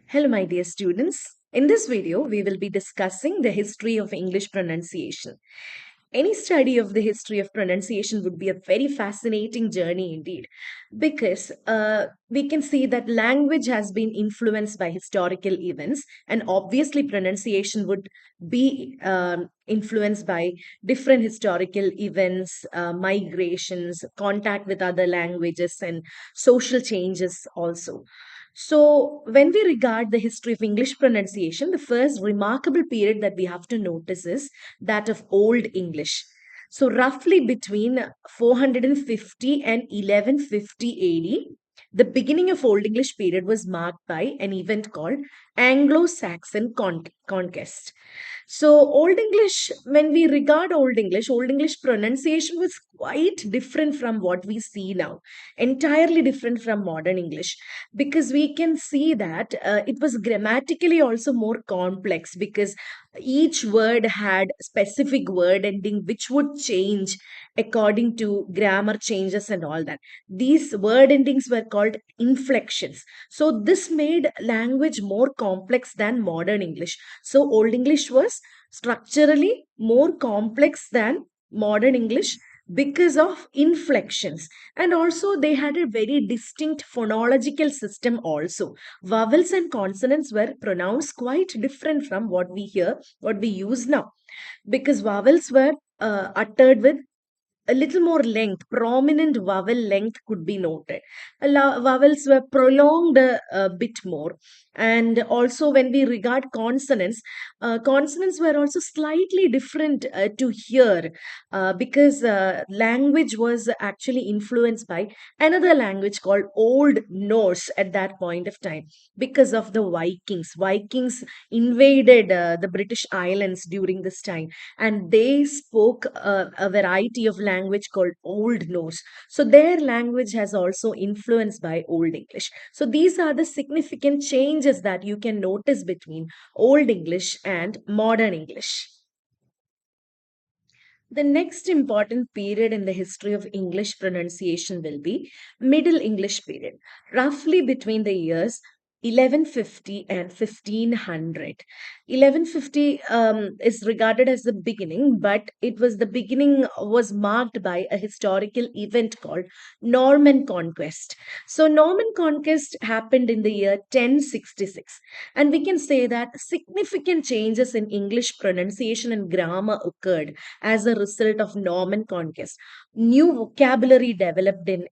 Hello, my dear students. In this video, we will be discussing the history of English pronunciation. Any study of the history of pronunciation would be a very fascinating journey indeed, because we can see that language has been influenced by historical events, and obviously, pronunciation would be influenced by different historical events, migrations, contact with other languages, and social changes also. So, when we regard the history of English pronunciation, the first remarkable period that we have to notice is that of Old English. So, roughly between 450 and 1150 AD, the beginning of Old English period was marked by an event called Anglo-Saxon conquest. So, Old English, when we regard Old English pronunciation was quite different from what we see now, entirely different from modern English, because we can see that it was grammatically also more complex because each word had specific word ending which would change according to grammar changes and all that. These word endings were called inflections. So this made language more complex than modern English. So Old English was structurally more complex than modern English because of inflections, and also they had a very distinct phonological system also. Vowels and consonants were pronounced quite different from what we use now, because vowels were uttered with a little more length, prominent vowel length could be noted. Vowels were prolonged a bit more. And also, when we regard consonants, consonants were also slightly different to hear, because language was actually influenced by another language called Old Norse at that point of time because of the Vikings. Vikings invaded the British Islands during this time, and they spoke a variety of language called Old Norse. So their language has also influenced by Old English. So these are the significant changes that you can notice between Old English and modern English. The next important period in the history of English pronunciation will be Middle English period, roughly between the years 1150 and 1500. 1150 is regarded as the beginning, but it was the beginning was marked by a historical event called Norman Conquest. So Norman Conquest happened in the year 1066, and we can say that significant changes in English pronunciation and grammar occurred as a result of Norman conquest. New vocabulary developed in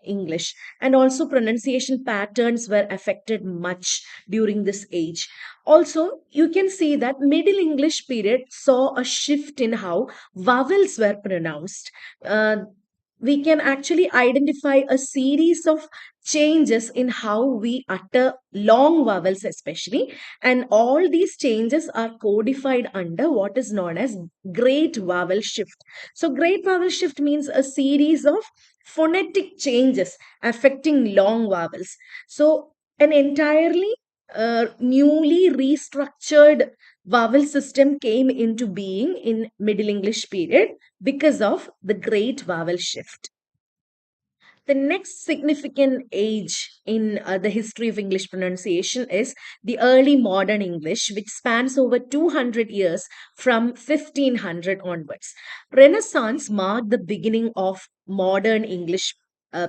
English, and also pronunciation patterns were affected much during this age. Also, you can see that Middle English period saw a shift in how vowels were pronounced. Uh, we can actually identify a series of changes in how we utter long vowels, especially, and all these changes are codified under what is known as great vowel shift. So, great vowel shift means a series of phonetic changes affecting long vowels. So, an entirely newly restructured vowel system came into being in Middle English period because of the great vowel shift. The next significant age in the history of English pronunciation is the early modern English, which spans over 200 years from 1500 onwards. Renaissance marked the beginning of modern English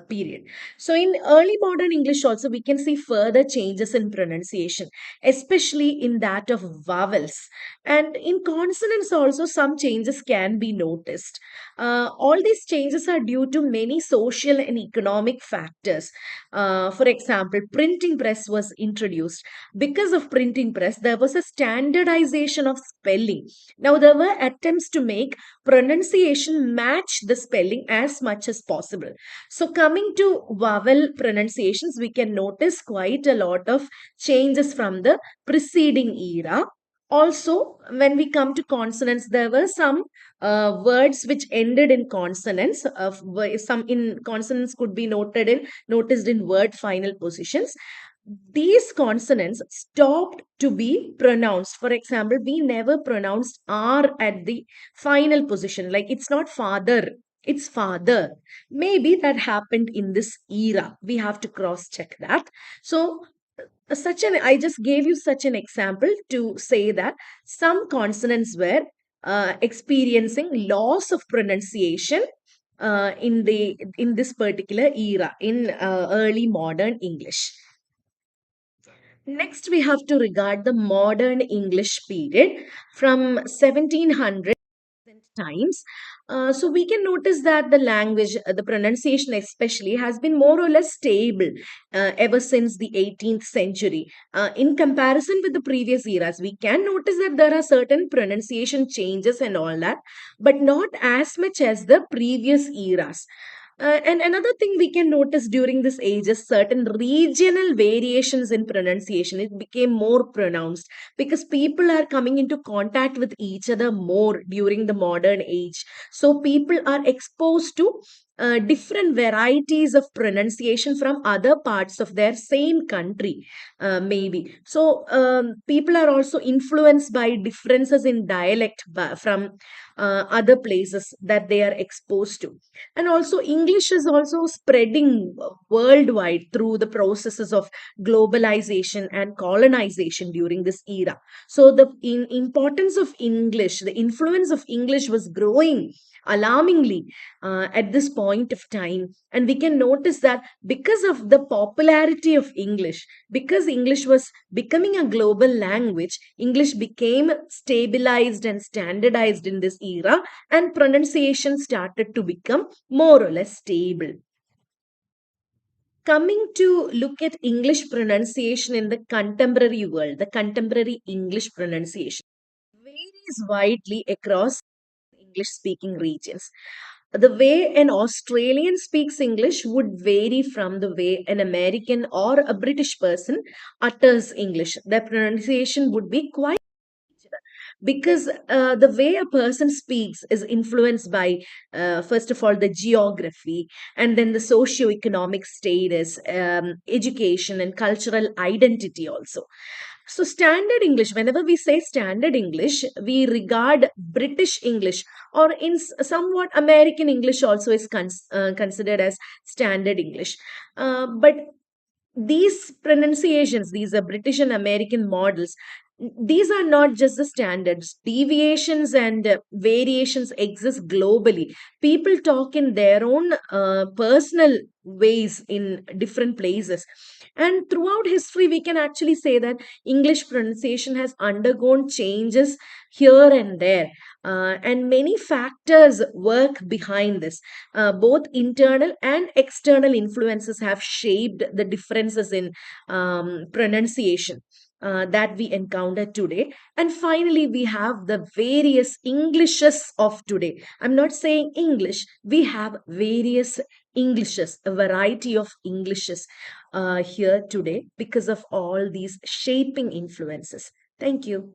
period. So, in early modern English, also, we can see further changes in pronunciation, especially in that of vowels. And in consonants, also, some changes can be noticed. All these changes are due to many social and economic factors. For example, printing press was introduced. Because of printing press, there was a standardization of spelling. Now, there were attempts to make pronunciation match the spelling as much as possible. So, coming to vowel pronunciations, we can notice quite a lot of changes from the preceding era. Also, when we come to consonants, there were some words which ended in consonants. Some in consonants could be noticed in word final positions. These consonants stopped to be pronounced. For example, we never pronounced R at the final position. Like, it's not father, it's father. Maybe that happened in this era. We have to cross check that. So I just gave you such an example to say that some consonants were experiencing loss of pronunciation in this particular era in early modern English. Next, we have to regard the modern English period from 1700 times. So we can notice that the language, the pronunciation especially, has been more or less stable ever since the 18th century. In comparison with the previous eras, we can notice that there are certain pronunciation changes and all that, but not as much as the previous eras. And another thing we can notice during this age is certain regional variations in pronunciation. It became more pronounced because people are coming into contact with each other more during the modern age. So people are exposed to different varieties of pronunciation from other parts of their same country, maybe. So people are also influenced by differences in dialect from other places that they are exposed to. And also English is also spreading worldwide through the processes of globalization and colonization during this era. So the importance of English, the influence of English was growing alarmingly at this point of time. And we can notice that because of the popularity of English, because English was becoming a global language, English became stabilized and standardized in this era, and pronunciation started to become more or less stable. Coming to look at English pronunciation in the contemporary world, the contemporary English pronunciation varies widely across English speaking regions. The way an Australian speaks English would vary from the way an American or a British person utters English. Their pronunciation would be quite because the way a person speaks is influenced by first of all the geography, and then the socio-economic status, education and cultural identity also. So standard English, whenever we say standard English, we regard British English, or in somewhat American English also is considered as standard English. But these pronunciations, these are British and American models, these are not just the standards. Deviations and variations exist globally. People talk in their own personal ways in different places. And throughout history, we can actually say that English pronunciation has undergone changes here and there. And many factors work behind this. Both internal and external influences have shaped the differences in pronunciation that we encounter today. And finally, we have the various Englishes of today. I'm not saying English, we have various Englishes, a variety of Englishes here today because of all these shaping influences. Thank you.